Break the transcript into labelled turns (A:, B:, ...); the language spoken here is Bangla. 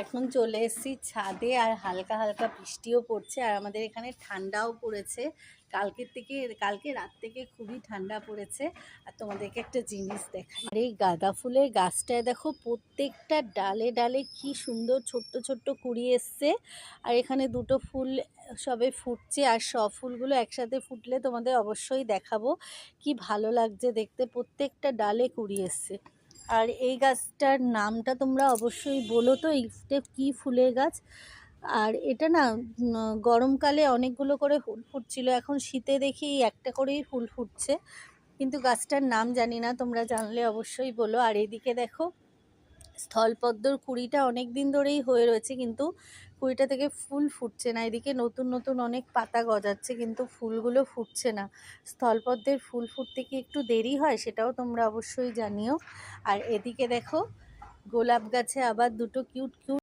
A: এখন চলে এসেছি ছাদে, আর হালকা হালকা বৃষ্টিও পড়ছে, আর আমাদের এখানে ঠান্ডাও পড়েছে। কালকে রাত থেকে খুবই ঠান্ডা পড়েছে। আর তোমাদেরকে একটা জিনিস দেখাই, আর এই গাঁদা ফুলের গাছটায় দেখো প্রত্যেকটা ডালে ডালে কি সুন্দর ছোট্ট ছোট্ট কুঁড়ি এসছে। আর এখানে দুটো ফুল সবে ফুটছে, আর সব ফুলগুলো একসাথে ফুটলে তোমাদের অবশ্যই দেখাবো। কি ভালো লাগছে দেখতে, প্রত্যেকটা ডালে কুঁড়ি এসছে। আর এই গাছটার নামটা তোমরা অবশ্যই বলো তো, এইটা কি ফুলের গাছ। আর এটা না গরমকালে অনেকগুলো করে ফুল ফুটছিল, এখন শীতে দেখি একটা করেই ফুল ফুটছে, কিন্তু গাছটার নাম জানি না, তোমরা জানলে অবশ্যই বলো। আর এদিকে দেখো স্থলপদ্মর কুড়িটা অনেক দিন ধরেই হয়ে রয়েছে, কিন্তু কুড়িটা থেকে ফুল ফুটছে না। এদিকে নতুন নতুন অনেক পাতা গজাচ্ছে, কিন্তু ফুলগুলো ফুটছে না। স্থলপদ্মের ফুল ফুটতে কি একটু দেরি হয়, সেটাও তোমরা অবশ্যই জানিও। আর এদিকে দেখো গোলাপ গাছে আবার দুটো কিউট কিউট